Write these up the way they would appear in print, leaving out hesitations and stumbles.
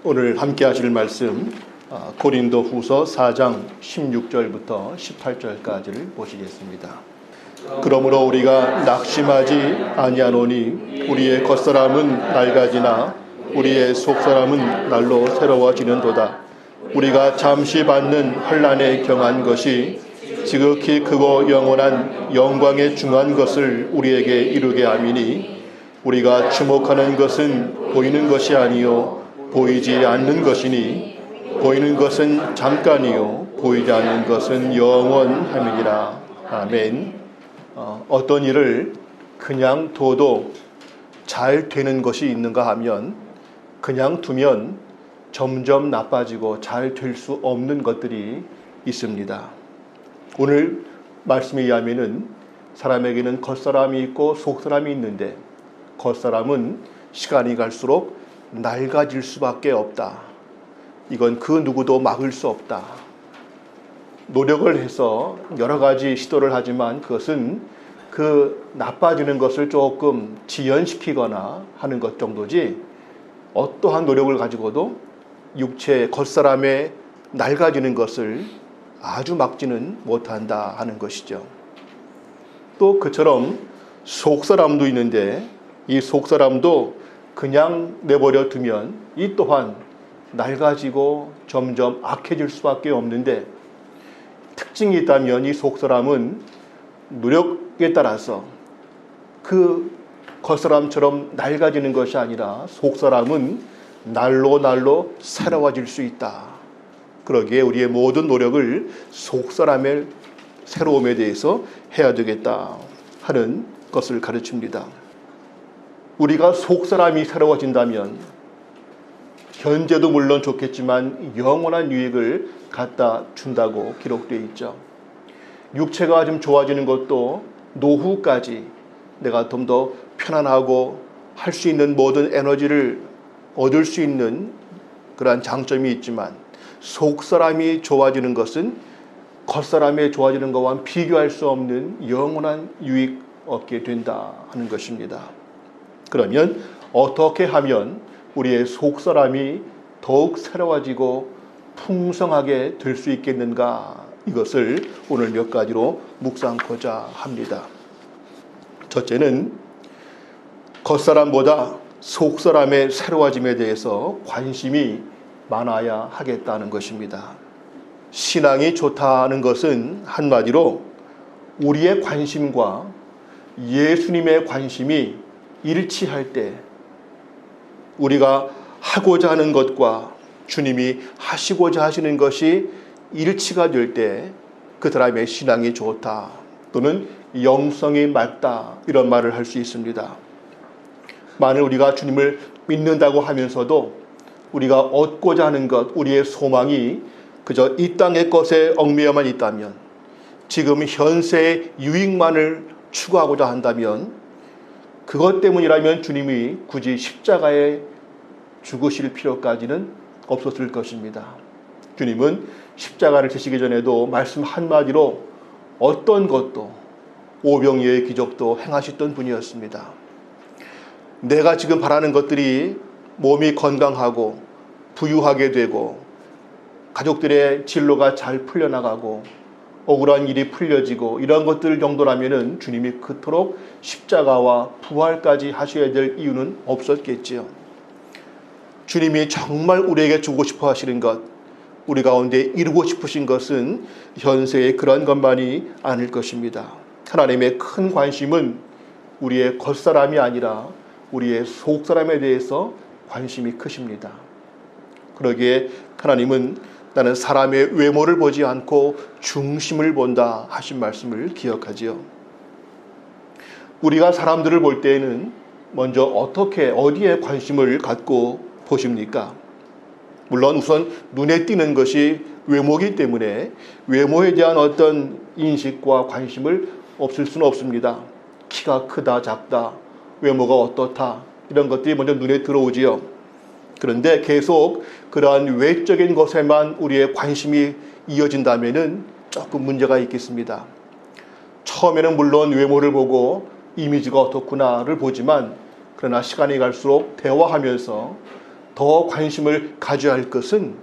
오늘 함께 하실 말씀 고린도 후서 4장 16절부터 18절까지를 보시겠습니다. 그러므로 우리가 낙심하지 아니하노니 우리의 겉사람은 낡아지나 우리의 속사람은 날로 새로워지는도다. 우리가 잠시 받는 환난에 경한 것이 지극히 크고 영원한 영광에 중한 것을 우리에게 이루게 함이니 우리가 주목하는 것은 보이는 것이 아니요 보이지 않는 것이니 보이는 것은 잠깐이요 보이지 않는 것은 영원함이니라. 아멘. 어떤 일을 그냥 둬도 잘 되는 것이 있는가 하면 그냥 두면 점점 나빠지고 잘 될 수 없는 것들이 있습니다. 오늘 말씀에 의하면은 사람에게는 겉사람이 있고 속사람이 있는데 겉사람은 시간이 갈수록 낡아질 수밖에 없다. 이건 그 누구도 막을 수 없다. 노력을 해서 여러 가지 시도를 하지만 그것은 그 나빠지는 것을 조금 지연시키거나 하는 것 정도지 어떠한 노력을 가지고도 육체의 겉사람의 낡아지는 것을 아주 막지는 못한다 하는 것이죠. 또 그처럼 속사람도 있는데 이 속사람도 그냥 내버려 두면 이 또한 낡아지고 점점 악해질 수밖에 없는데 특징이 있다면 이 속사람은 노력에 따라서 그 겉사람처럼 낡아지는 것이 아니라 속사람은 날로 새로워질 수 있다. 그러기에 우리의 모든 노력을 속사람의 새로움에 대해서 해야 되겠다 하는 것을 가르칩니다. 우리가 속사람이 새로워진다면 현재도 물론 좋겠지만 영원한 유익을 갖다 준다고 기록되어 있죠. 육체가 좀 좋아지는 것도 노후까지 내가 좀 더 편안하고 할 수 있는 모든 에너지를 얻을 수 있는 그러한 장점이 있지만 속사람이 좋아지는 것은 겉사람이 좋아지는 것과 비교할 수 없는 영원한 유익 얻게 된다 하는 것입니다. 그러면 어떻게 하면 우리의 속사람이 더욱 새로워지고 풍성하게 될 수 있겠는가, 이것을 오늘 몇 가지로 묵상하고자 합니다. 첫째는 겉사람보다 속사람의 새로워짐에 대해서 관심이 많아야 하겠다는 것입니다. 신앙이 좋다는 것은 한마디로 우리의 관심과 예수님의 관심이 일치할 때 우리가 하고자 하는 것과 주님이 하시고자 하시는 것이 일치가 될 때 그 사람의 신앙이 좋다 또는 영성이 맑다 이런 말을 할 수 있습니다. 만일 우리가 주님을 믿는다고 하면서도 우리가 얻고자 하는 것, 우리의 소망이 그저 이 땅의 것에 얽매여만 있다면, 지금 현세의 유익만을 추구하고자 한다면 그것 때문이라면 주님이 굳이 십자가에 죽으실 필요까지는 없었을 것입니다. 주님은 십자가를 지시기 전에도 말씀 한마디로 어떤 것도 오병이어의 기적도 행하셨던 분이었습니다. 내가 지금 바라는 것들이 몸이 건강하고 부유하게 되고 가족들의 진로가 잘 풀려나가고 억울한 일이 풀려지고 이런 것들 정도라면은 주님이 그토록 십자가와 부활까지 하셔야 될 이유는 없었겠지요. 주님이 정말 우리에게 주고 싶어 하시는 것, 우리 가운데 이루고 싶으신 것은 현세의 그런 것만이 아닐 것입니다. 하나님의 큰 관심은 우리의 겉사람이 아니라 우리의 속사람에 대해서 관심이 크십니다. 그러기에 하나님은 나는 사람의 외모를 보지 않고 중심을 본다 하신 말씀을 기억하지요. 우리가 사람들을 볼 때에는 먼저 어디에 관심을 갖고 보십니까? 물론 우선 눈에 띄는 것이 외모이기 때문에 외모에 대한 어떤 인식과 관심을 없을 수는 없습니다. 키가 크다 작다, 외모가 어떻다 이런 것들이 먼저 눈에 들어오지요. 그런데 계속 그러한 외적인 것에만 우리의 관심이 이어진다면은 조금 문제가 있겠습니다. 처음에는 물론 외모를 보고 이미지가 어떻구나를 보지만 그러나 시간이 갈수록 대화하면서 더 관심을 가져야 할 것은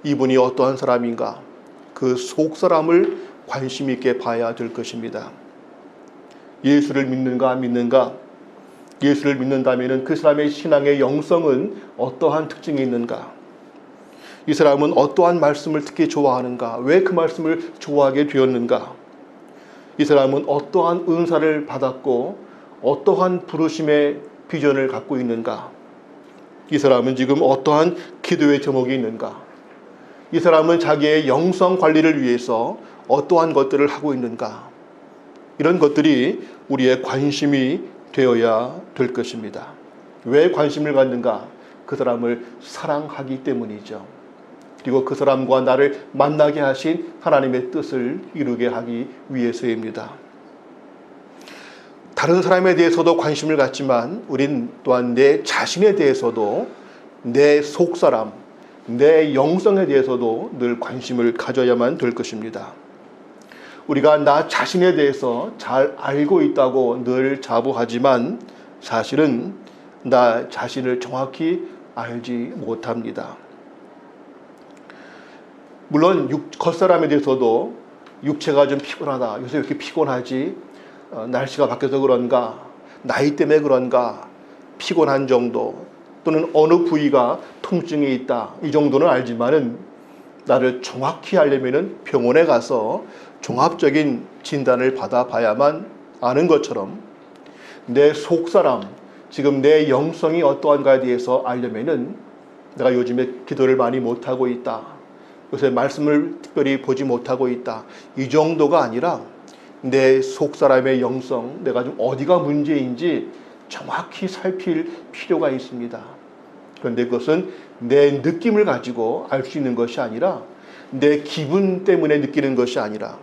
이분이 어떠한 사람인가, 그 속사람을 관심 있게 봐야 될 것입니다. 예수를 믿는가 안 믿는가, 예수를 믿는다면 그 사람의 신앙의 영성은 어떠한 특징이 있는가, 이 사람은 어떠한 말씀을 특히 좋아하는가, 왜 그 말씀을 좋아하게 되었는가, 이 사람은 어떠한 은사를 받았고 어떠한 부르심의 비전을 갖고 있는가, 이 사람은 지금 어떠한 기도의 제목이 있는가, 이 사람은 자기의 영성 관리를 위해서 어떠한 것들을 하고 있는가, 이런 것들이 우리의 관심이 되어야 될 것입니다. 왜 관심을 갖는가? 그 사람을 사랑하기 때문이죠. 그리고 그 사람과 나를 만나게 하신 하나님의 뜻을 이루게 하기 위해서입니다. 다른 사람에 대해서도 관심을 갖지만 우린 또한 내 자신에 대해서도, 내 속사람, 내 영성에 대해서도 늘 관심을 가져야만 될 것입니다. 우리가 나 자신에 대해서 잘 알고 있다고 늘 자부하지만 사실은 나 자신을 정확히 알지 못합니다. 물론 겉사람에 대해서도 육체가 좀 피곤하다, 요새 왜 이렇게 피곤하지, 날씨가 바뀌어서 그런가, 나이 때문에 그런가, 피곤한 정도, 또는 어느 부위가 통증이 있다, 이 정도는 알지만은 나를 정확히 알려면은 병원에 가서 종합적인 진단을 받아봐야만 아는 것처럼 내 속사람, 지금 내 영성이 어떠한가에 대해서 알려면은 내가 요즘에 기도를 많이 못하고 있다, 요새 말씀을 특별히 보지 못하고 있다, 이 정도가 아니라 내 속사람의 영성, 내가 좀 어디가 문제인지 정확히 살필 필요가 있습니다. 그런데 그것은 내 느낌을 가지고 알 수 있는 것이 아니라, 내 기분 때문에 느끼는 것이 아니라,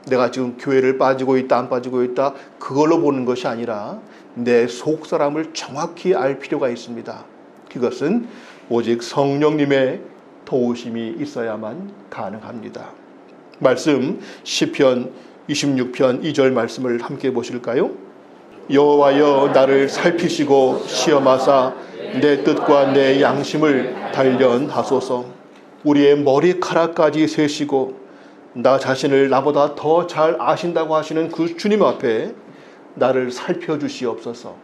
내가 지금 교회를 빠지고 있다 안 빠지고 있다 그걸로 보는 것이 아니라 내 속사람을 정확히 알 필요가 있습니다. 그것은 오직 성령님의 도우심이 있어야만 가능합니다. 말씀 시편 26편 2절 말씀을 함께 보실까요? 여호와여 나를 살피시고 시험하사 내 뜻과 내 양심을 단련하소서. 우리의 머리카락까지 세시고 나 자신을 나보다 더 잘 아신다고 하시는 그 주님 앞에 나를 살펴주시옵소서.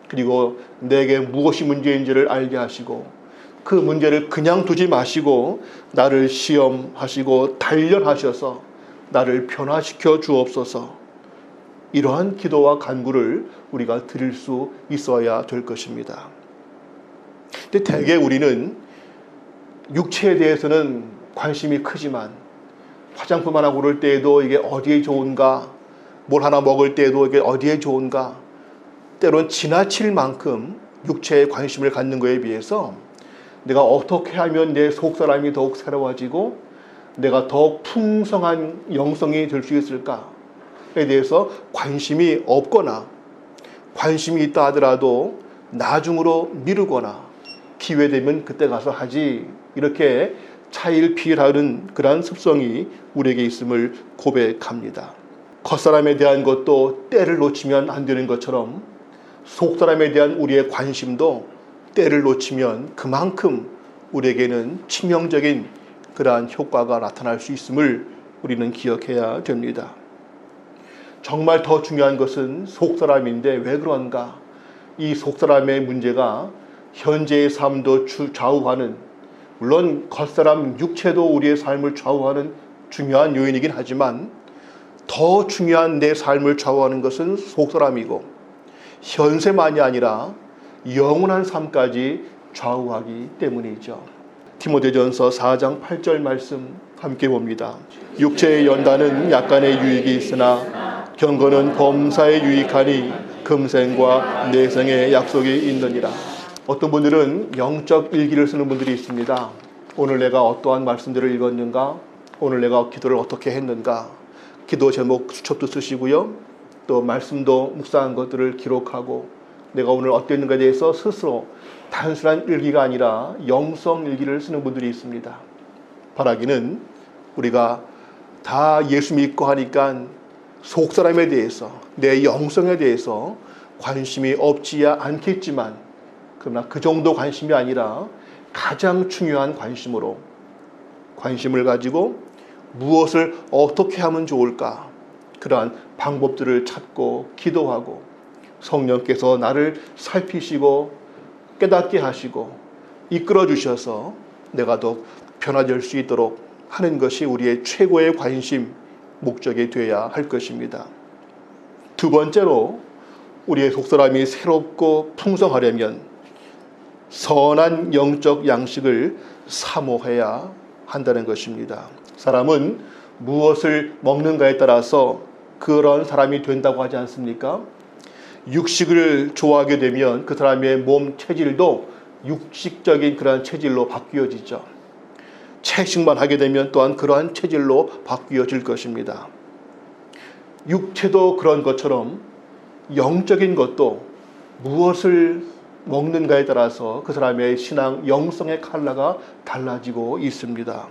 그리고 내게 무엇이 문제인지를 알게 하시고 그 문제를 그냥 두지 마시고 나를 시험하시고 단련하셔서 나를 변화시켜 주옵소서. 이러한 기도와 간구를 우리가 드릴 수 있어야 될 것입니다. 근데 대개 우리는 육체에 대해서는 관심이 크지만 화장품 하나 고를 때에도 이게 어디에 좋은가, 뭘 하나 먹을 때에도 이게 어디에 좋은가, 때론 지나칠 만큼 육체에 관심을 갖는 것에 비해서 내가 어떻게 하면 내 속사람이 더욱 새로워지고 내가 더욱 풍성한 영성이 될 수 있을까에 대해서 관심이 없거나, 관심이 있다 하더라도 나중으로 미루거나 기회되면 그때 가서 하지, 이렇게 차일피일하는 그러한 습성이 우리에게 있음을 고백합니다. 겉사람에 대한 것도 때를 놓치면 안 되는 것처럼 속사람에 대한 우리의 관심도 때를 놓치면 그만큼 우리에게는 치명적인 그러한 효과가 나타날 수 있음을 우리는 기억해야 됩니다. 정말 더 중요한 것은 속사람인데 왜 그런가? 이 속사람의 문제가 현재의 삶도 좌우하는, 물론 겉사람 육체도 우리의 삶을 좌우하는 중요한 요인이긴 하지만 더 중요한 내 삶을 좌우하는 것은 속사람이고 현세만이 아니라 영원한 삶까지 좌우하기 때문이죠. 디모데전서 4장 8절 말씀 함께 봅니다. 육체의 연단은 약간의 유익이 있으나 경건은 범사에 유익하니 금생과 내생의 약속이 있느니라. 어떤 분들은 영적 일기를 쓰는 분들이 있습니다. 오늘 내가 어떠한 말씀들을 읽었는가, 오늘 내가 기도를 어떻게 했는가, 기도 제목 수첩도 쓰시고요, 또 말씀도 묵상한 것들을 기록하고 내가 오늘 어땠는가에 대해서 스스로 단순한 일기가 아니라 영성 일기를 쓰는 분들이 있습니다. 바라기는 우리가 다 예수 믿고 하니까 속사람에 대해서, 내 영성에 대해서 관심이 없지 않겠지만, 그러나 그 정도 관심이 아니라 가장 중요한 관심을 가지고 무엇을 어떻게 하면 좋을까, 그러한 방법들을 찾고 기도하고 성령께서 나를 살피시고 깨닫게 하시고 이끌어 주셔서 내가 더 변화될 수 있도록 하는 것이 우리의 최고의 관심, 목적이 되어야 할 것입니다. 두 번째로 우리의 속사람이 새롭고 풍성하려면 선한 영적 양식을 사모해야 한다는 것입니다. 사람은 무엇을 먹는가에 따라서 그런 사람이 된다고 하지 않습니까? 육식을 좋아하게 되면 그 사람의 몸 체질도 육식적인 그러한 체질로 바뀌어지죠. 채식만 하게 되면 또한 그러한 체질로 바뀌어질 것입니다. 육체도 그런 것처럼 영적인 것도 무엇을 먹는가에 따라서 그 사람의 신앙, 영성의 컬러가 달라지고 있습니다.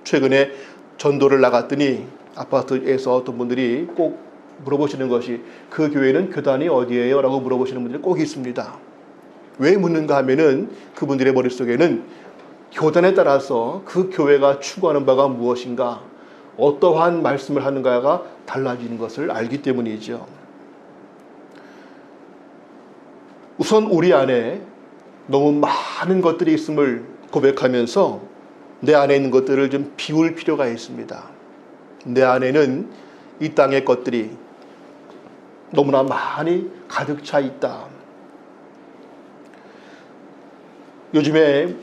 최근에 전도를 나갔더니 아파트에서 어떤 분들이 꼭 물어보시는 것이 그 교회는 교단이 어디예요? 라고 물어보시는 분들이 꼭 있습니다. 왜 묻는가 하면은 그분들의 머릿속에는 교단에 따라서 그 교회가 추구하는 바가 무엇인가, 어떠한 말씀을 하는가가 달라지는 것을 알기 때문이죠. 우선 우리 안에 너무 많은 것들이 있음을 고백하면서 내 안에 있는 것들을 좀 비울 필요가 있습니다. 내 안에는 이 땅의 것들이 너무나 많이 가득 차 있다. 요즘에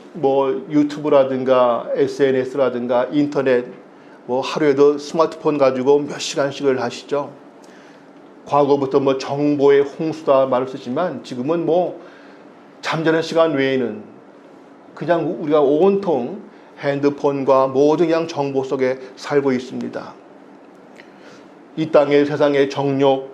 유튜브라든가 SNS라든가 인터넷 하루에도 스마트폰 가지고 몇 시간씩을 하시죠. 과거부터 정보의 홍수다 말을 쓰지만 지금은 잠자는 시간 외에는 그냥 우리가 온통 핸드폰과 모든 양 정보 속에 살고 있습니다. 이 땅의 세상의 정욕,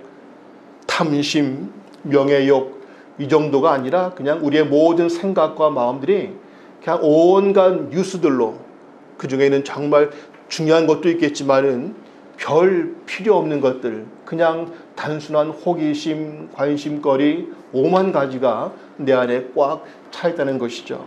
탐심, 명예욕 이 정도가 아니라 그냥 우리의 모든 생각과 마음들이 그냥 온갖 뉴스들로, 그 중에는 정말 중요한 것도 있겠지만은 별 필요 없는 것들, 그냥 단순한 호기심, 관심거리, 오만 가지가 내 안에 꽉 차 있다는 것이죠.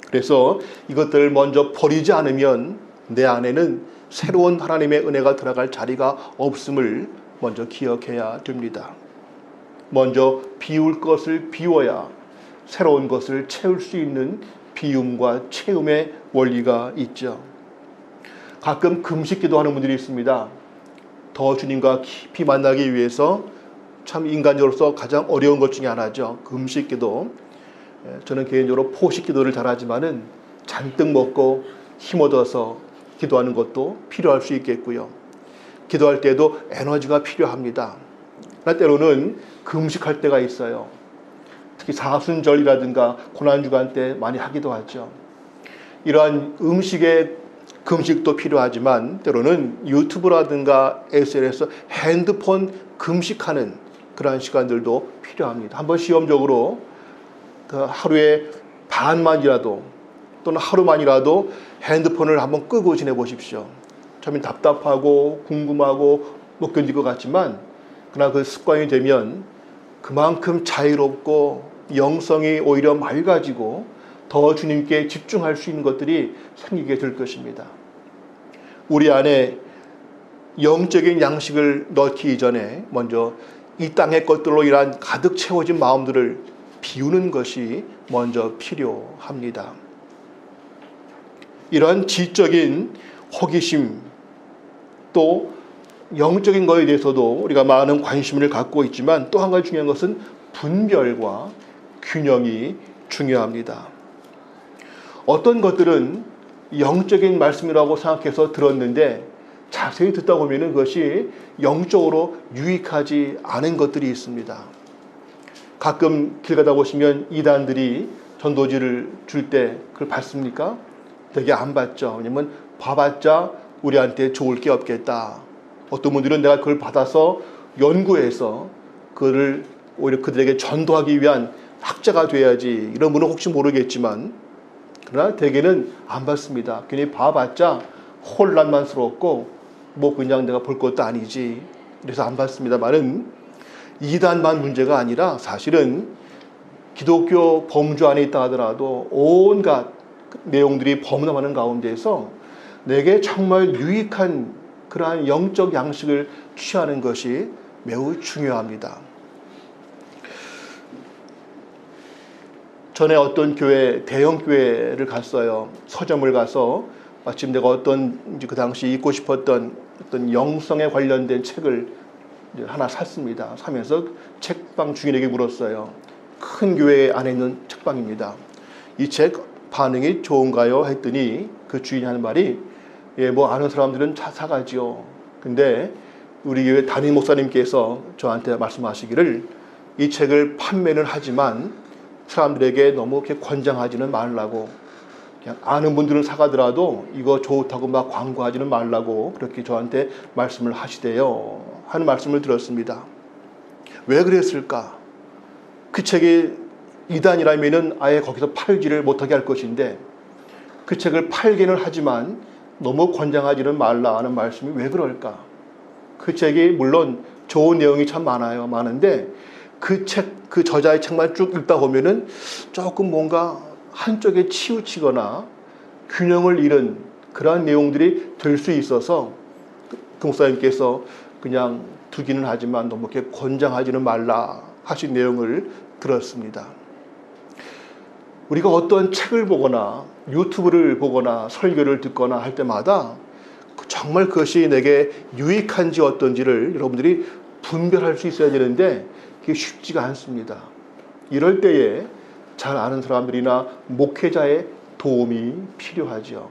그래서 이것들을 먼저 버리지 않으면 내 안에는 새로운 하나님의 은혜가 들어갈 자리가 없음을 먼저 기억해야 됩니다. 먼저 비울 것을 비워야 새로운 것을 채울 수 있는 비움과 채움의 원리가 있죠. 가끔 금식 기도하는 분들이 있습니다. 더 주님과 깊이 만나기 위해서 참 인간적으로서 가장 어려운 것 중에 하나죠. 금식 기도. 저는 개인적으로 포식 기도를 잘하지만은 잔뜩 먹고 힘 얻어서 기도하는 것도 필요할 수 있겠고요. 기도할 때도 에너지가 필요합니다. 그러나 때로는 금식할 때가 있어요. 특히 사순절이라든가 고난주간 때 많이 하기도 하죠. 이러한 음식의 금식도 필요하지만 때로는 유튜브라든가 SNS, 핸드폰 금식하는 그러한 시간들도 필요합니다. 한번 시험적으로 하루에 반만이라도 또는 하루만이라도 핸드폰을 한번 끄고 지내보십시오. 처음엔 답답하고 궁금하고 못 견딜 것 같지만 그러나 그 습관이 되면 그만큼 자유롭고 영성이 오히려 맑아지고 더 주님께 집중할 수 있는 것들이 생기게 될 것입니다. 우리 안에 영적인 양식을 넣기 이전에 먼저 이 땅의 것들로 인한 가득 채워진 마음들을 비우는 것이 먼저 필요합니다. 이러한 지적인 호기심, 또 영적인 것에 대해서도 우리가 많은 관심을 갖고 있지만 또 한 가지 중요한 것은 분별과 균형이 중요합니다. 어떤 것들은 영적인 말씀이라고 생각해서 들었는데 자세히 듣다 보면 그것이 영적으로 유익하지 않은 것들이 있습니다. 가끔 길 가다 보시면 이단들이 전도지를 줄 때 그걸 받습니까? 되게 안 받죠. 왜냐면 봐봤자 우리한테 좋을 게 없겠다. 어떤 분들은 내가 그걸 받아서 연구해서 그거를 오히려 그들에게 전도하기 위한 학자가 돼야지, 이런 분은 혹시 모르겠지만 그러나 대개는 안 받습니다. 괜히 봐봤자 혼란만스럽고 그냥 내가 볼 것도 아니지, 그래서 안 받습니다만은 이단만 문제가 아니라 사실은 기독교 범주 안에 있다 하더라도 온갖 내용들이 범람하는 가운데에서 내게 정말 유익한 그러한 영적 양식을 취하는 것이 매우 중요합니다. 전에 어떤 교회, 대형 교회를 갔어요. 서점을 가서 마침 내가 어떤 그 당시 읽고 싶었던 어떤 영성에 관련된 책을 하나 샀습니다. 사면서 책방 주인에게 물었어요. 큰 교회 안에 있는 책방입니다. 이 책 반응이 좋은가요? 했더니 그 주인이 하는 말이 예, 뭐 아는 사람들은 사가지요. 근데 우리 교회 담임 목사님께서 저한테 말씀하시기를 이 책을 판매는 하지만 사람들에게 너무 그렇게 권장하지는 말라고, 그냥 아는 분들은 사가더라도 이거 좋다고 막 광고하지는 말라고 그렇게 저한테 말씀을 하시대요 하는 말씀을 들었습니다. 왜 그랬을까? 그 책이 이단이라면은 아예 거기서 팔지를 못하게 할 것인데 그 책을 팔기는 하지만 너무 권장하지는 말라 하는 말씀이 왜 그럴까? 그 책이 물론 좋은 내용이 참 많은데 그 책, 그 저자의 책만 쭉 읽다 보면은 조금 뭔가 한쪽에 치우치거나 균형을 잃은 그러한 내용들이 될 수 있어서 그 목사님께서 그냥 두기는 하지만 너무 이렇게 권장하지는 말라 하신 내용을 들었습니다. 우리가 어떤 책을 보거나 유튜브를 보거나 설교를 듣거나 할 때마다 정말 그것이 내게 유익한지 어떤지를 여러분들이 분별할 수 있어야 되는데 그게 쉽지가 않습니다. 이럴 때에 잘 아는 사람들이나 목회자의 도움이 필요하죠.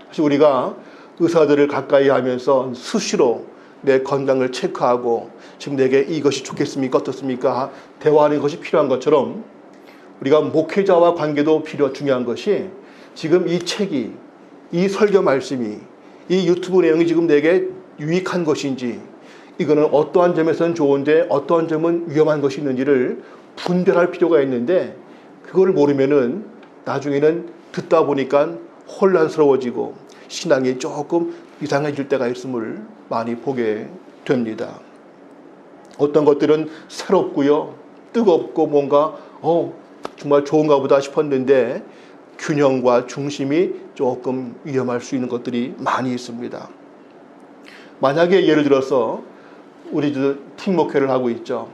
사실 우리가 의사들을 가까이 하면서 수시로 내 건강을 체크하고 지금 내게 이것이 좋겠습니까? 어떻습니까? 대화하는 것이 필요한 것처럼 우리가 목회자와 관계도 중요한 것이 지금 이 책이, 이 설교 말씀이, 이 유튜브 내용이 지금 내게 유익한 것인지, 이거는 어떠한 점에서는 좋은데 어떠한 점은 위험한 것이 있는지를 분별할 필요가 있는데 그걸 모르면은 나중에는 듣다 보니까 혼란스러워지고 신앙이 조금 이상해질 때가 있음을 많이 보게 됩니다. 어떤 것들은 새롭고요, 뜨겁고 뭔가 정말 좋은가 보다 싶었는데 균형과 중심이 조금 위험할 수 있는 것들이 많이 있습니다. 만약에 예를 들어서 우리도 팀 목회를 하고 있죠.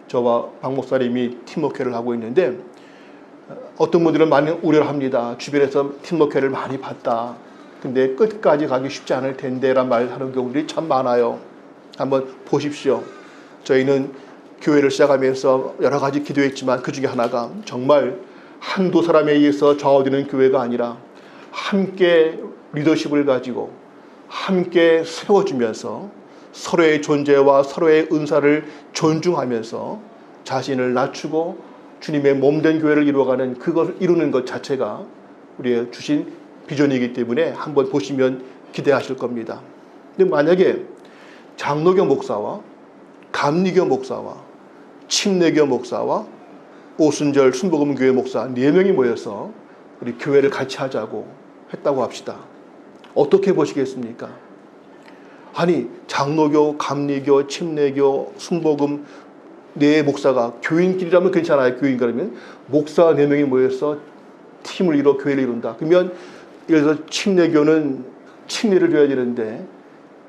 저와 박 목사님이 팀 목회를 하고 있는데 어떤 분들은 많이 우려를 합니다. 주변에서 팀 목회를 많이 봤다. 근데 끝까지 가기 쉽지 않을 텐데 라는 말 하는 경우들이 참 많아요. 한번 보십시오. 저희는 교회를 시작하면서 여러 가지 기도했지만 그 중에 하나가 정말 한두 사람에 의해서 좌우되는 교회가 아니라 함께 리더십을 가지고 함께 세워주면서 서로의 존재와 서로의 은사를 존중하면서 자신을 낮추고 주님의 몸된 교회를 이루어가는 그것을 이루는 것 자체가 우리의 주신 비전이기 때문에 한번 보시면 기대하실 겁니다. 근데 만약에 장로교 목사와 감리교 목사와 침례교 목사와 오순절 순복음교회 목사 4명이 모여서 우리 교회를 같이 하자고 했다고 합시다. 어떻게 보시겠습니까? 아니 장로교, 감리교, 침례교, 순복음 4 목사가 교인끼리라면 괜찮아요. 교인 그러면 목사 4명이 모여서 팀을 이뤄 교회를 이룬다. 그러면 예를 들어서 침례교는 침례를 줘야 되는데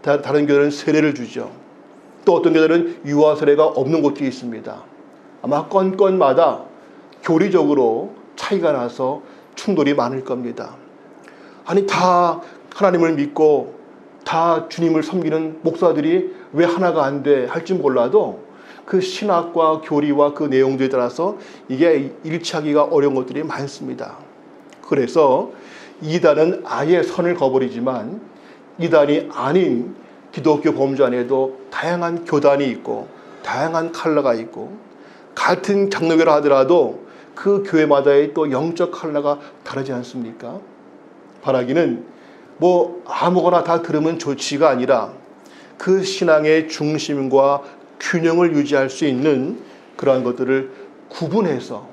다른 교회는 세례를 주죠. 또 어떤 교회는 유아 세례가 없는 곳이 있습니다. 아마 건건마다 교리적으로 차이가 나서 충돌이 많을 겁니다. 아니 다 하나님을 믿고 다 주님을 섬기는 목사들이 왜 하나가 안 돼 할지 몰라도 그 신학과 교리와 그 내용들에 따라서 이게 일치하기가 어려운 것들이 많습니다. 그래서 이단은 아예 선을 그어버리지만 이단이 아닌 기독교 범주 안에도 다양한 교단이 있고 다양한 컬러가 있고 같은 장로교라 하더라도 그 교회마다의 또 영적 컬러가 다르지 않습니까? 바라기는 뭐 아무거나 다 들으면 좋지가 아니라 그 신앙의 중심과 균형을 유지할 수 있는 그러한 것들을 구분해서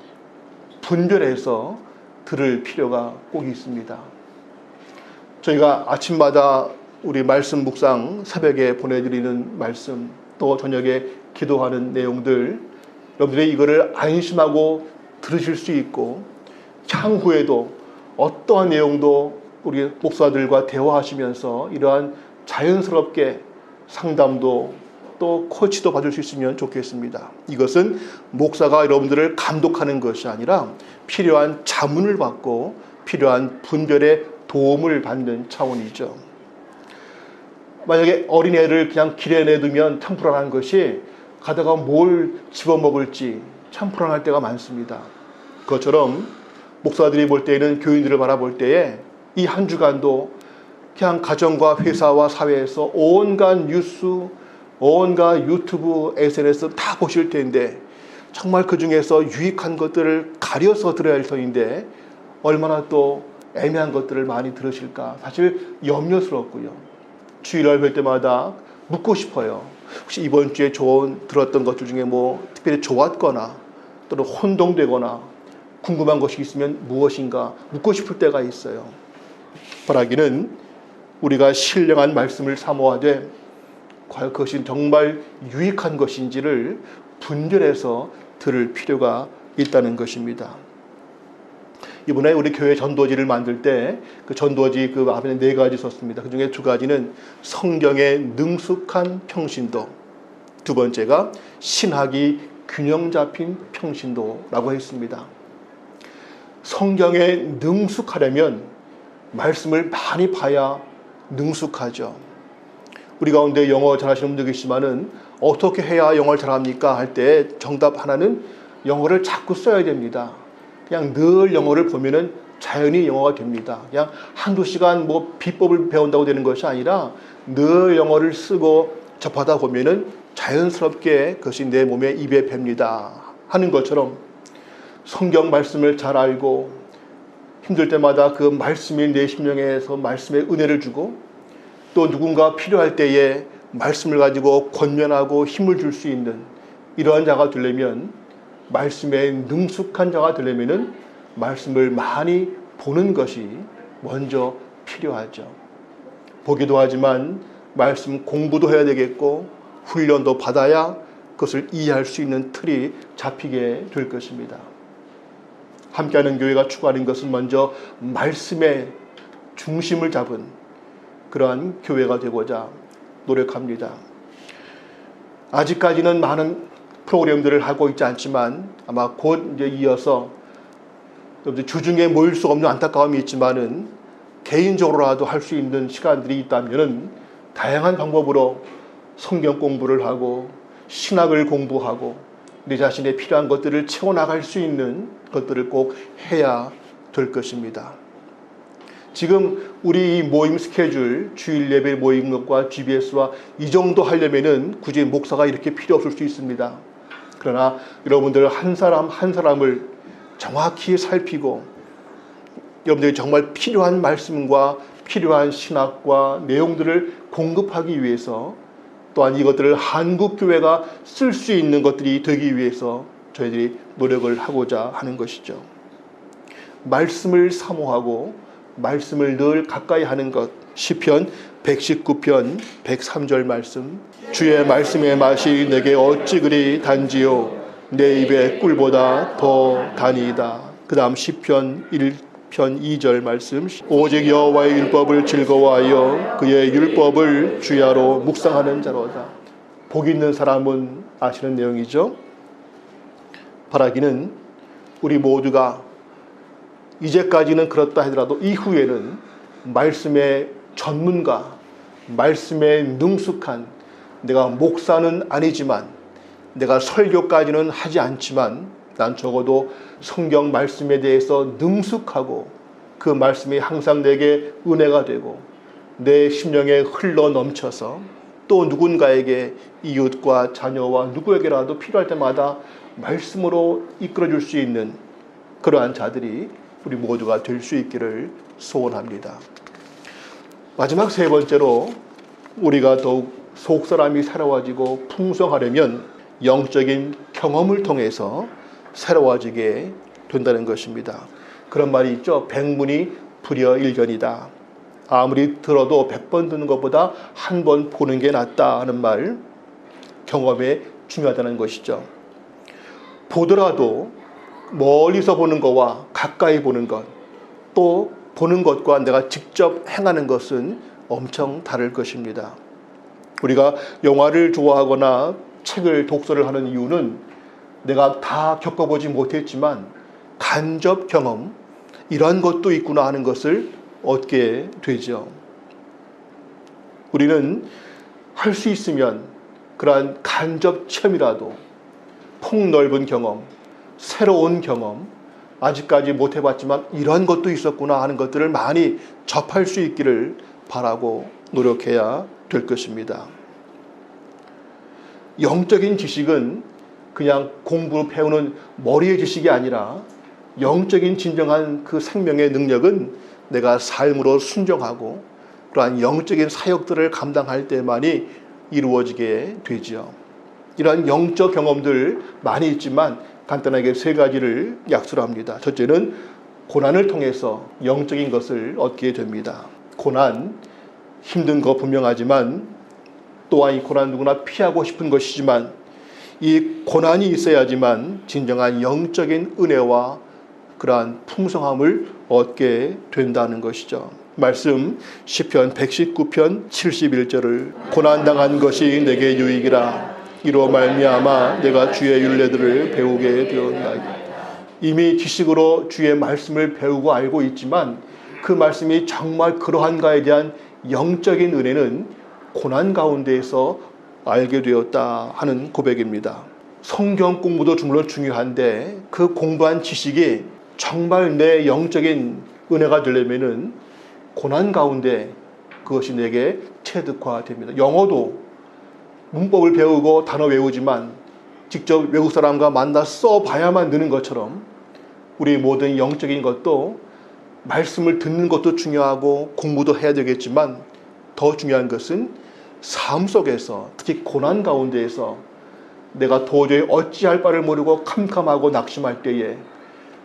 분별해서 들을 필요가 꼭 있습니다. 저희가 아침마다 우리 말씀 묵상 새벽에 보내드리는 말씀 또 저녁에 기도하는 내용들 여러분들이 이거를 안심하고 들으실 수 있고 향후에도 어떠한 내용도 우리 목사들과 대화하시면서 이러한 자연스럽게 상담도 또 코치도 받을 수 있으면 좋겠습니다. 이것은 목사가 여러분들을 감독하는 것이 아니라 필요한 자문을 받고 필요한 분별의 도움을 받는 차원이죠. 만약에 어린애를 그냥 길에 내두면 참 불안한 것이 가다가 뭘 집어먹을지 참 불안할 때가 많습니다. 그것처럼 목사들이 볼 때에는 교인들을 바라볼 때에 이 한 주간도 그냥 가정과 회사와 사회에서 온갖 뉴스, 온갖 유튜브, SNS 다 보실 텐데 정말 그 중에서 유익한 것들을 가려서 들어야 할 터인데 얼마나 또 애매한 것들을 많이 들으실까 사실 염려스럽고요. 주일날 뵐 때마다 묻고 싶어요. 혹시 이번 주에 들었던 것들 중에 뭐 특별히 좋았거나 또는 혼동되거나 궁금한 것이 있으면 무엇인가 묻고 싶을 때가 있어요. 바라기는 우리가 신령한 말씀을 사모하되 과연 그것이 정말 유익한 것인지를 분별해서 들을 필요가 있다는 것입니다. 이번에 우리 교회 전도지를 만들 때 그 전도지 그 앞에 4가지 썼습니다. 그 중에 2가지는 성경에 능숙한 평신도, 두 번째가 신학이 균형 잡힌 평신도라고 했습니다. 성경에 능숙하려면 말씀을 많이 봐야 능숙하죠. 우리 가운데 영어 잘하시는 분들 계시지만은 어떻게 해야 영어를 잘합니까? 할 때 정답 하나는 영어를 자꾸 써야 됩니다. 그냥 늘 영어를 보면은 자연히 영어가 됩니다. 그냥 한두 시간 뭐 비법을 배운다고 되는 것이 아니라 늘 영어를 쓰고 접하다 보면은 자연스럽게 그것이 내 몸에 입에 뱄니다 하는 것처럼 성경 말씀을 잘 알고 힘들 때마다 그 말씀이 내 심령에서 말씀의 은혜를 주고 또 누군가 필요할 때에 말씀을 가지고 권면하고 힘을 줄 수 있는 이러한 자가 되려면 말씀에 능숙한 자가 되려면은 말씀을 많이 보는 것이 먼저 필요하죠. 보기도 하지만 말씀 공부도 해야 되겠고 훈련도 받아야 그것을 이해할 수 있는 틀이 잡히게 될 것입니다. 함께하는 교회가 추구하는 것은 먼저 말씀의 중심을 잡은 그러한 교회가 되고자 노력합니다. 아직까지는 많은 프로그램들을 하고 있지 않지만 아마 곧 이제 이어서 주중에 모일 수 없는 안타까움이 있지만은 개인적으로라도 할 수 있는 시간들이 있다면은 다양한 방법으로 성경 공부를 하고 신학을 공부하고 내 자신의 필요한 것들을 채워나갈 수 있는 것들을 꼭 해야 될 것입니다. 지금 우리 이 모임 스케줄, 주일 예배 모임 것과 GBS와 이 정도 하려면은 굳이 목사가 이렇게 필요 없을 수 있습니다. 그러나 여러분들 한 사람 한 사람을 정확히 살피고 여러분들이 정말 필요한 말씀과 필요한 신학과 내용들을 공급하기 위해서 또한 이것들을 한국교회가 쓸 수 있는 것들이 되기 위해서 저희들이 노력을 하고자 하는 것이죠. 말씀을 사모하고 말씀을 늘 가까이 하는 것. 시편 119편 103절 말씀. 주의 말씀의 맛이 내게 어찌 그리 단지요 내 입의 꿀보다 더 다니이다. 그 다음 시편 1편 2절 말씀. 오직 여호와의 율법을 즐거워하여 그의 율법을 주야로 묵상하는 자로다. 복 있는 사람은 아시는 내용이죠. 바라기는 우리 모두가 이제까지는 그렇다 하더라도 이후에는 말씀의 전문가, 말씀에 능숙한, 내가 목사는 아니지만 내가 설교까지는 하지 않지만 난 적어도 성경 말씀에 대해서 능숙하고 그 말씀이 항상 내게 은혜가 되고 내 심령에 흘러 넘쳐서 또 누군가에게 이웃과 자녀와 누구에게라도 필요할 때마다 말씀으로 이끌어줄 수 있는 그러한 자들이 우리 모두가 될 수 있기를 소원합니다. 마지막 세 번째로 우리가 더욱 속사람이 새로워지고 풍성하려면 영적인 경험을 통해서 새로워지게 된다는 것입니다. 그런 말이 있죠. 백문이 불여일견이다. 아무리 들어도 100번 듣는 것보다 한 번 보는 게 낫다 하는 말, 경험에 중요하다는 것이죠. 보더라도 멀리서 보는 것과 가까이 보는 것, 또 보는 것과 내가 직접 행하는 것은 엄청 다를 것입니다. 우리가 영화를 좋아하거나 책을 독서를 하는 이유는 내가 다 겪어보지 못했지만 간접 경험, 이런 것도 있구나 하는 것을 얻게 되죠. 우리는 할 수 있으면 그러한 간접 체험이라도 폭넓은 경험, 새로운 경험, 아직까지 못 해봤지만 이런 것도 있었구나 하는 것들을 많이 접할 수 있기를 바라고 노력해야 될 것입니다. 영적인 지식은 그냥 공부로 배우는 머리의 지식이 아니라 영적인 진정한 그 생명의 능력은 내가 삶으로 순종하고 그러한 영적인 사역들을 감당할 때만이 이루어지게 되지요. 이러한 영적 경험들 많이 있지만 간단하게 세 가지를 약수를 합니다. 첫째는 고난을 통해서 영적인 것을 얻게 됩니다. 고난, 힘든 거 분명하지만 또한 이 고난 누구나 피하고 싶은 것이지만 이 고난이 있어야지만 진정한 영적인 은혜와 그러한 풍성함을 얻게 된다는 것이죠. 말씀 시편 119편 71절을 고난당한 것이 내게 유익이라 이로 말미암아 내가 주의 율례들을 배우게 되었나이다. 이미 지식으로 주의 말씀을 배우고 알고 있지만 그 말씀이 정말 그러한가에 대한 영적인 은혜는 고난 가운데에서 알게 되었다 하는 고백입니다. 성경 공부도 물론 중요한데 그 공부한 지식이 정말 내 영적인 은혜가 되려면은 고난 가운데 그것이 내게 체득화됩니다. 영어도 문법을 배우고 단어 외우지만 직접 외국 사람과 만나 써봐야만 느는 것처럼 우리 모든 영적인 것도 말씀을 듣는 것도 중요하고 공부도 해야 되겠지만 더 중요한 것은 삶 속에서 특히 고난 가운데에서 내가 도저히 어찌할 바를 모르고 캄캄하고 낙심할 때에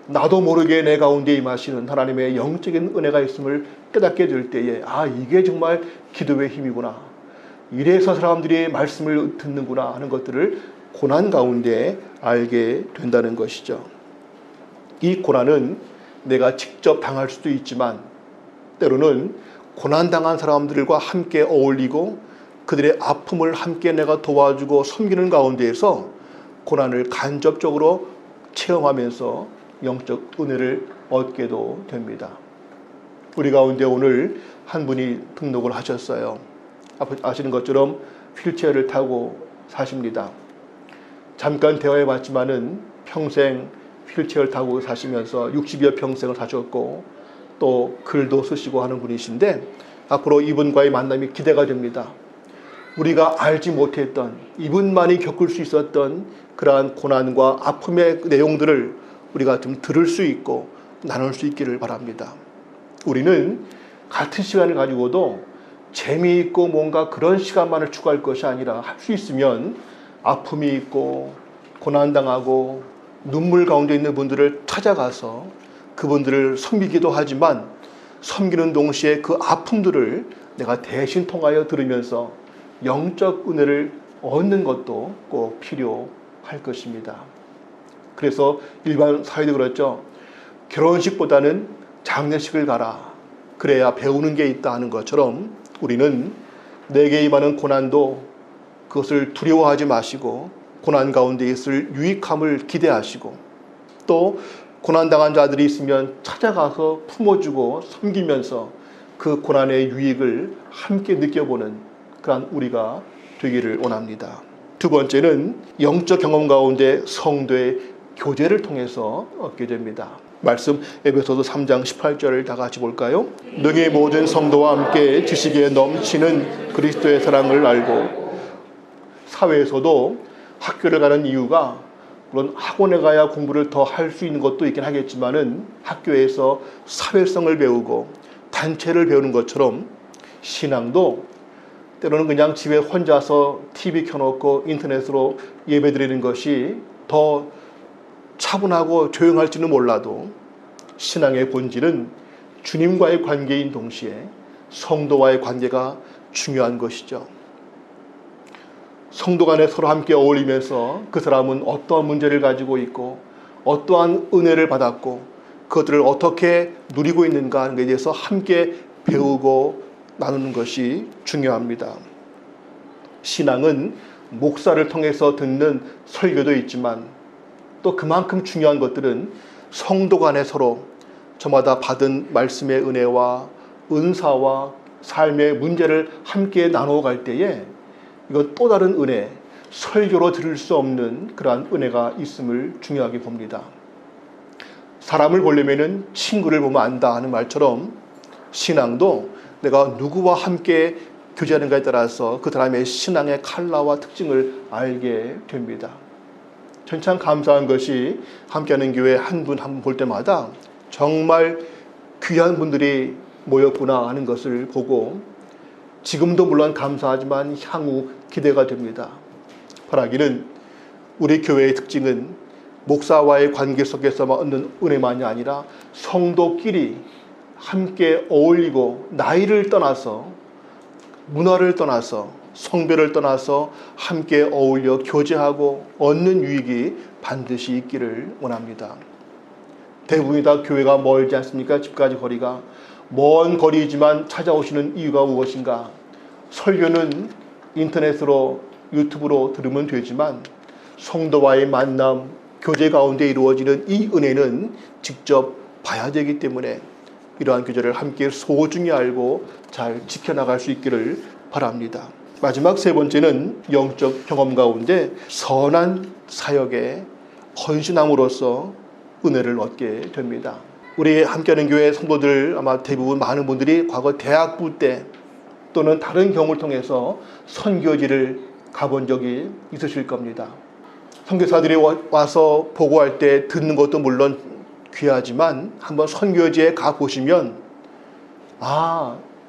나도 모르게 내 가운데 임하시는 하나님의 영적인 은혜가 있음을 깨닫게 될 때에 이게 정말 기도의 힘이구나. 이래서 사람들이 말씀을 듣는구나 하는 것들을 고난 가운데 알게 된다는 것이죠. 이 고난은 내가 직접 당할 수도 있지만 때로는 고난당한 사람들과 함께 어울리고 그들의 아픔을 함께 내가 도와주고 섬기는 가운데에서 고난을 간접적으로 체험하면서 영적 은혜를 얻게도 됩니다. 우리 가운데 오늘 한 분이 등록을 하셨어요. 아시는 것처럼 휠체어를 타고 사십니다. 잠깐 대화해봤지만은 평생 휠체어를 타고 사시면서 60여 평생을 사셨고 또 글도 쓰시고 하는 분이신데 앞으로 이분과의 만남이 기대가 됩니다. 우리가 알지 못했던 이분만이 겪을 수 있었던 그러한 고난과 아픔의 내용들을 우리가 좀 들을 수 있고 나눌 수 있기를 바랍니다. 우리는 같은 시간을 가지고도 재미있고 뭔가 그런 시간만을 추구할 것이 아니라 할 수 있으면 아픔이 있고 고난당하고 눈물 가운데 있는 분들을 찾아가서 그분들을 섬기기도 하지만 섬기는 동시에 그 아픔들을 내가 대신 통하여 들으면서 영적 은혜를 얻는 것도 꼭 필요할 것입니다. 그래서 일반 사회도 그렇죠. 결혼식보다는 장례식을 가라. 그래야 배우는 게 있다 하는 것처럼 우리는 내게 임하는 고난도 그것을 두려워하지 마시고 고난 가운데 있을 유익함을 기대하시고 또 고난당한 자들이 있으면 찾아가서 품어주고 섬기면서 그 고난의 유익을 함께 느껴보는 그런 우리가 되기를 원합니다. 두 번째는 영적 경험 가운데 성도의 교제를 통해서 얻게 됩니다. 말씀 에베소서 3장 18절을 다 같이 볼까요? 능히 모든 성도와 함께 지식에 넘치는 그리스도의 사랑을 알고. 사회에서도 학교를 가는 이유가 물론 학원에 가야 공부를 더 할 수 있는 것도 있긴 하겠지만은 학교에서 사회성을 배우고 단체를 배우는 것처럼 신앙도 때로는 그냥 집에 혼자서 TV 켜놓고 인터넷으로 예배드리는 것이 더 차분하고 조용할지는 몰라도 신앙의 본질은 주님과의 관계인 동시에 성도와의 관계가 중요한 것이죠. 성도 간에 서로 함께 어울리면서 그 사람은 어떠한 문제를 가지고 있고 어떠한 은혜를 받았고 그것들을 어떻게 누리고 있는가 하는 것에 대해서 함께 배우고 나누는 것이 중요합니다. 신앙은 목사를 통해서 듣는 설교도 있지만 또 그만큼 중요한 것들은 성도 간에 서로 저마다 받은 말씀의 은혜와 은사와 삶의 문제를 함께 나눠갈 때에 이건 또 다른 은혜, 설교로 들을 수 없는 그러한 은혜가 있음을 중요하게 봅니다. 사람을 보려면 친구를 보면 안다 하는 말처럼 신앙도 내가 누구와 함께 교제하는가에 따라서 그 사람의 신앙의 컬러와 특징을 알게 됩니다. 전 참 감사한 것이 함께하는 교회 한 분 한 분 볼 때마다 정말 귀한 분들이 모였구나 하는 것을 보고 지금도 물론 감사하지만 향후 기대가 됩니다. 바라기는 우리 교회의 특징은 목사와의 관계 속에서만 얻는 은혜만이 아니라 성도끼리 함께 어울리고 나이를 떠나서 문화를 떠나서 성별을 떠나서 함께 어울려 교제하고 얻는 유익이 반드시 있기를 원합니다. 대부분이 다 교회가 멀지 않습니까? 집까지 거리가. 먼 거리이지만 찾아오시는 이유가 무엇인가? 설교는 인터넷으로 유튜브로 들으면 되지만 성도와의 만남, 교제 가운데 이루어지는 이 은혜는 직접 봐야 되기 때문에 이러한 교제를 함께 소중히 알고 잘 지켜나갈 수 있기를 바랍니다. 마지막 세 번째는 영적 경험 가운데 선한 사역에 헌신함으로써 은혜를 얻게 됩니다. 우리 함께하는 교회 성도들 아마 대부분 많은 분들이 과거 대학부 때 또는 다른 경우를 통해서 선교지를 가본 적이 있으실 겁니다. 선교사들이 와서 보고할 때 듣는 것도 물론 귀하지만 한번 선교지에 가보시면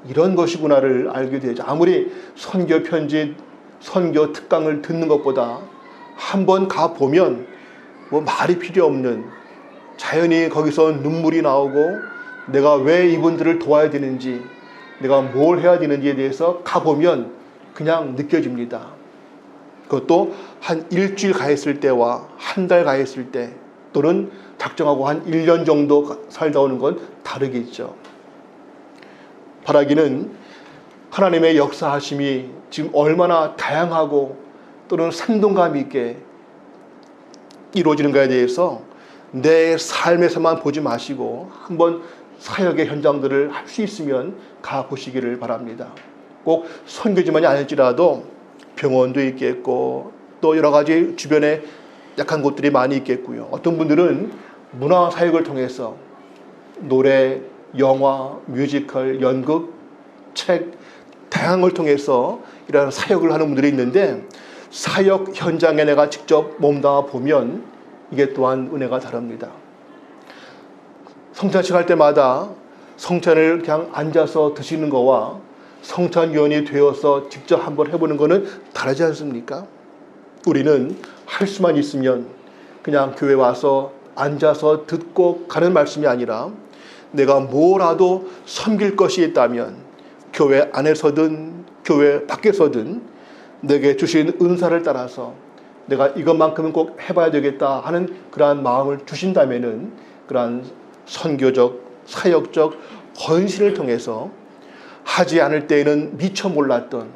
이런 것이구나를 알게 되죠. 아무리 선교 편지, 선교 특강을 듣는 것보다 한번 가보면 뭐 말이 필요 없는 자연히 거기서 눈물이 나오고 내가 왜 이분들을 도와야 되는지 내가 뭘 해야 되는지에 대해서 가보면 그냥 느껴집니다. 그것도 한 일주일 가 있을 때와 한 달 가 있을 때 또는 작정하고 한 1년 정도 살다 오는 건 다르겠죠. 바라기는 하나님의 역사하심이 지금 얼마나 다양하고 또는 생동감 있게 이루어지는가에 대해서 내 삶에서만 보지 마시고 한번 사역의 현장들을 할 수 있으면 가보시기를 바랍니다. 꼭 선교지만이 아닐지라도 병원도 있겠고 또 여러 가지 주변에 약한 곳들이 많이 있겠고요. 어떤 분들은 문화 사역을 통해서 노래, 영화, 뮤지컬, 연극, 책 다양한 걸 통해서 이런 사역을 하는 분들이 있는데 사역 현장에 내가 직접 몸담아 보면 이게 또한 은혜가 다릅니다. 성찬식 할 때마다 성찬을 그냥 앉아서 드시는 거와 성찬위원이 되어서 직접 한번 해보는 거는 다르지 않습니까? 우리는 할 수만 있으면 그냥 교회 와서 앉아서 듣고 가는 말씀이 아니라 내가 뭐라도 섬길 것이 있다면 교회 안에서든 교회 밖에서든 내게 주신 은사를 따라서 내가 이것만큼은 꼭 해봐야 되겠다 하는 그러한 마음을 주신다면은 그러한 선교적, 사역적 헌신을 통해서 하지 않을 때에는 미처 몰랐던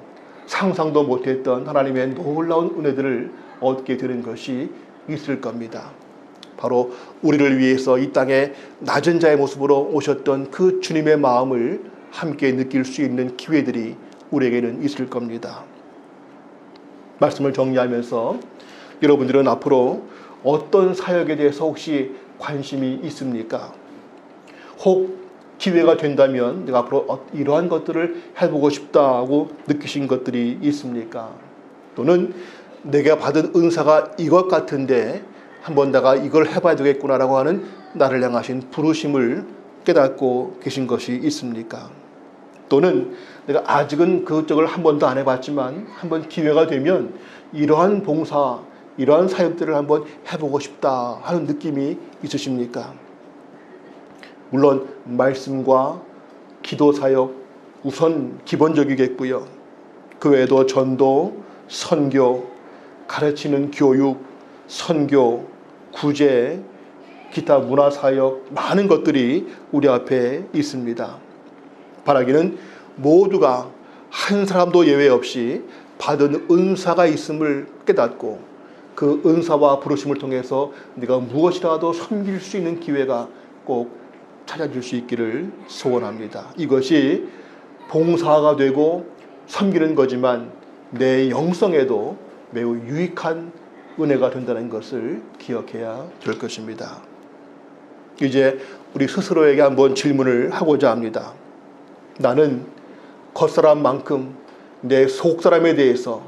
상상도 못했던 하나님의 놀라운 은혜들을 얻게 되는 것이 있을 겁니다. 바로 우리를 위해서 이 땅에 낮은 자의 모습으로 오셨던 그 주님의 마음을 함께 느낄 수 있는 기회들이 우리에게는 있을 겁니다. 말씀을 정리하면서 여러분들은 앞으로 어떤 사역에 대해서 혹시 관심이 있습니까? 혹 기회가 된다면 내가 앞으로 이러한 것들을 해보고 싶다고 느끼신 것들이 있습니까? 또는 내가 받은 은사가 이것 같은데 한번 내가 이걸 해봐야 되겠구나라고 하는 나를 향하신 부르심을 깨닫고 계신 것이 있습니까? 또는 내가 아직은 그쪽을 한 번도 안 해봤지만 한번 기회가 되면 이러한 봉사, 이러한 사역들을 한번 해보고 싶다 하는 느낌이 있으십니까? 물론 말씀과 기도 사역 우선 기본적이겠고요. 그 외에도 전도, 선교, 가르치는 교육, 선교, 구제, 기타 문화사역 많은 것들이 우리 앞에 있습니다. 바라기는 모두가 한 사람도 예외 없이 받은 은사가 있음을 깨닫고 그 은사와 부르심을 통해서 내가 무엇이라도 섬길 수 있는 기회가 꼭 찾아질 수 있기를 소원합니다. 이것이 봉사가 되고 섬기는 거지만 내 영성에도 매우 유익한 은혜가 된다는 것을 기억해야 될 것입니다. 이제 우리 스스로에게 한번 질문을 하고자 합니다. 나는 겉사람만큼 내 속사람에 대해서,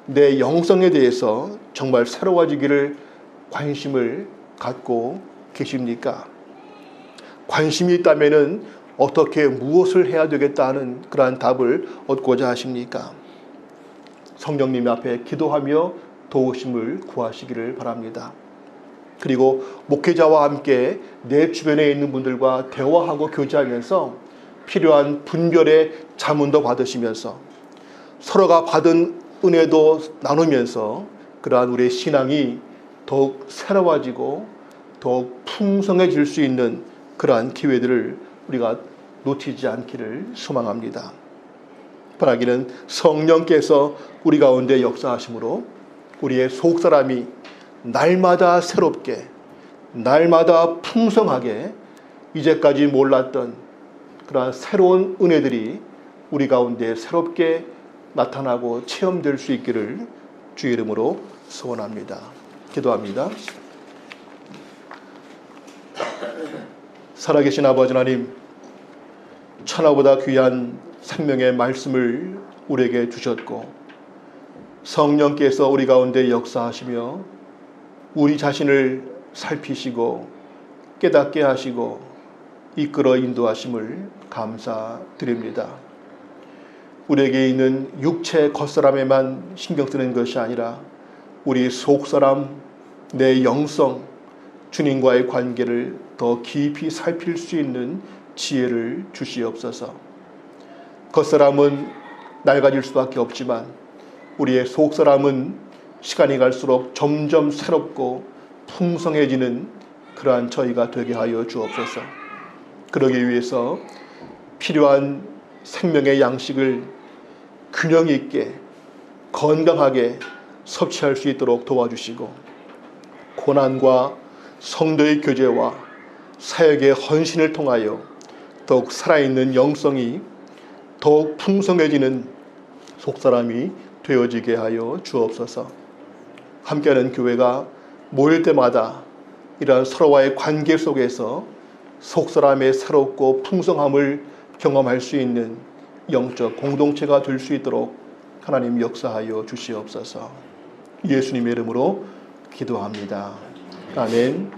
내 영성에 대해서 정말 새로워지기를 관심을 갖고 계십니까? 관심이 있다면 어떻게 무엇을 해야 되겠다 하는 그러한 답을 얻고자 하십니까? 성령님 앞에 기도하며 도우심을 구하시기를 바랍니다. 그리고 목회자와 함께 내 주변에 있는 분들과 대화하고 교제하면서 필요한 분별의 자문도 받으시면서 서로가 받은 은혜도 나누면서 그러한 우리의 신앙이 더욱 새로워지고 더욱 풍성해질 수 있는 그러한 기회들을 우리가 놓치지 않기를 소망합니다. 바라기는 성령께서 우리 가운데 역사하심으로 우리의 속사람이 날마다 새롭게, 날마다 풍성하게 이제까지 몰랐던 그러한 새로운 은혜들이 우리 가운데 새롭게 나타나고 체험될 수 있기를 주의 이름으로 소원합니다. 기도합니다. 살아계신 아버지 하나님, 천하보다 귀한 생명의 말씀을 우리에게 주셨고 성령께서 우리 가운데 역사하시며 우리 자신을 살피시고 깨닫게 하시고 이끌어 인도하심을 감사드립니다. 우리에게 있는 육체 겉사람에만 신경 쓰는 것이 아니라 우리 속사람, 내 영성, 주님과의 관계를 더 깊이 살필 수 있는 지혜를 주시옵소서. 겉사람은 낡아질 수밖에 없지만 우리의 속사람은 시간이 갈수록 점점 새롭고 풍성해지는 그러한 저희가 되게 하여 주옵소서. 그러기 위해서 필요한 생명의 양식을 균형 있게 건강하게 섭취할 수 있도록 도와주시고 고난과 성도의 교제와 사역의 헌신을 통하여 더욱 살아있는 영성이 더욱 풍성해지는 속사람이 되어지게 하여 주옵소서. 함께하는 교회가 모일 때마다 이러한 서로와의 관계 속에서 속사람의 새롭고 풍성함을 경험할 수 있는 영적 공동체가 될 수 있도록 하나님 역사하여 주시옵소서. 예수님의 이름으로 기도합니다. 아멘.